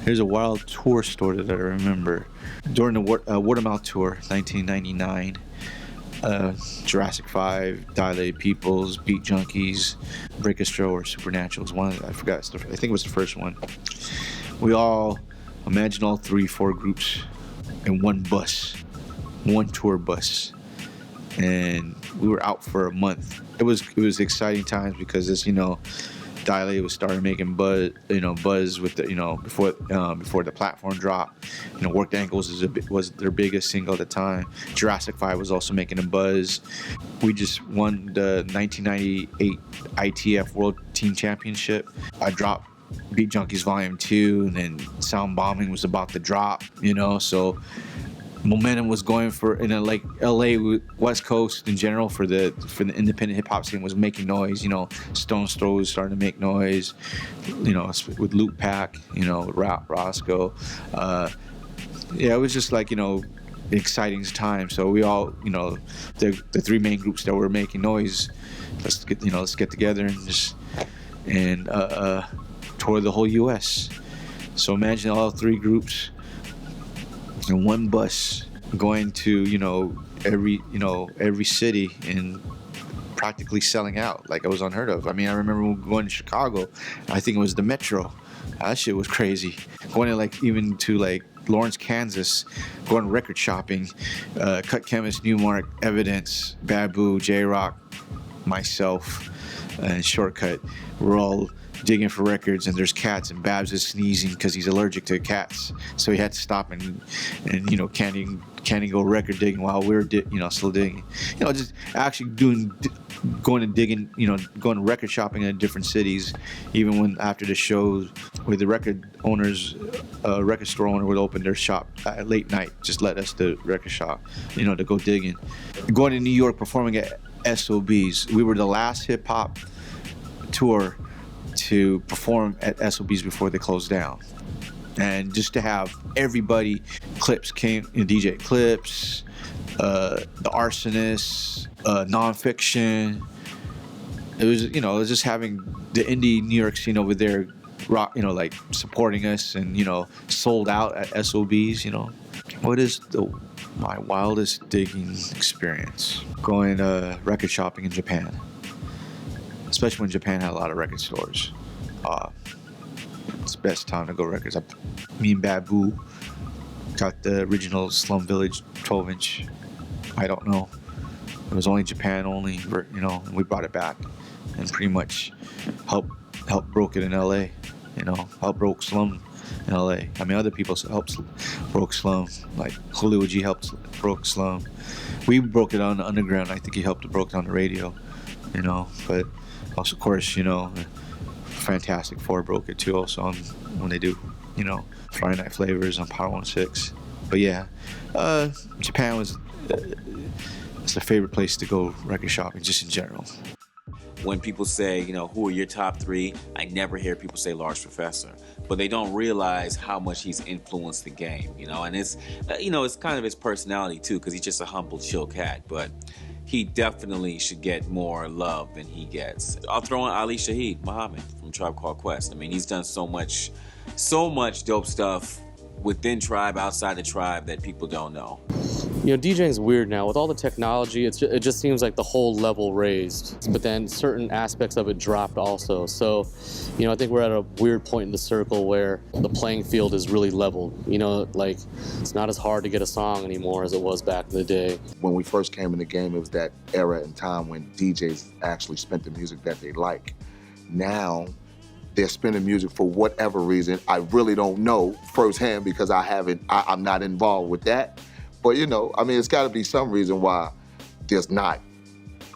There's a wild tour story that I remember. During the Word of Mouth tour, 1999, Jurassic 5, Dilated Peoples, Beat Junkies, Break a Stroll, or Supernatural was one of the, I forgot, I think it was the first one. We all, imagine all 3-4 groups in one bus, one tour bus. And we were out for a month. It was exciting times because this, Dilated was starting making buzz with the, before the platform drop. Worked Ankles was their biggest single at the time. Jurassic 5 was also making a buzz. We just won the 1998 ITF World Team Championship. I dropped Beat Junkies Volume 2, and then Sound Bombing was about to drop, so momentum was going for, like LA, West Coast in general, for the independent hip hop scene was making noise. Stone's Throw was starting to make noise. With Lupe Pack, Roscoe. It was just like exciting time. So we all, the 3 main groups that were making noise, let's get together and tour the whole U.S. So imagine all 3 groups in one bus going to every city and practically selling out. Like, it was unheard of. I mean, I remember going to Chicago. I think it was the Metro. That shit was crazy. Going to even to Lawrence, Kansas, going record shopping. Cut Chemist, Newmark, Evidence, Babu, J-Rock, myself, and Shortcut. We're all digging for records, and there's cats, and Babs is sneezing because he's allergic to cats, so he had to stop and can't go record digging while we're still digging. Just actually going to digging, going to record shopping in different cities, even when after the shows, where the record store owner would open their shop at late night, just let us, the record shop, to go digging. Going to New York, performing at SOBs. We were the last hip hop tour to perform at SOBs before they closed down. And just to have everybody, Clipse came, DJ Clipse, the Arsonists, Nonfiction. It was just having the indie New York scene over there, rock, supporting us, and sold out at SOBs. What is my wildest digging experience? Going record shopping in Japan. Especially when Japan had a lot of record stores. It's the best time to go records. Me and Babu got the original Slum Village 12-inch. I don't know. It was only Japan only, and we brought it back and pretty much helped broke it in LA. Helped broke Slum in LA. I mean, other people helped broke Slum. Like Huey G helped broke Slum. We broke it on the underground. I think he helped broke it on the radio. But also, of course, Fantastic Four broke it too, also when they do, Friday Night Flavors on Power 106. But yeah, Japan was it's a favorite place to go record shopping, just in general. When people say, who are your top 3, I never hear people say Large Professor, but they don't realize how much he's influenced the game, and it's, it's kind of his personality too, because he's just a humble, chill cat, but he definitely should get more love than he gets. I'll throw in Ali Shaheed Muhammad from Tribe Called Quest. I mean, he's done so much dope stuff within Tribe, outside the Tribe, that people don't know. DJing's weird now. With all the technology, it just seems like the whole level raised, but then certain aspects of it dropped also. So, I think we're at a weird point in the circle where the playing field is really leveled. It's not as hard to get a song anymore as it was back in the day. When we first came in the game, it was that era and time when DJs actually spent the music that they like. Now, they're spinning music for whatever reason. I really don't know firsthand because I'm not involved with that. But it's got to be some reason why there's not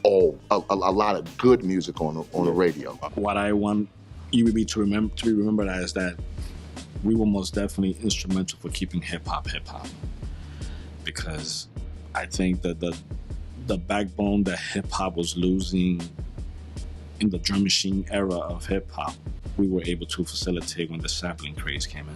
a lot of good music on the radio. What I want UBB to be remembered as that we were most definitely instrumental for keeping hip hop, because I think that the backbone that hip hop was losing in the drum machine era of hip hop, we were able to facilitate when the sampling craze came in.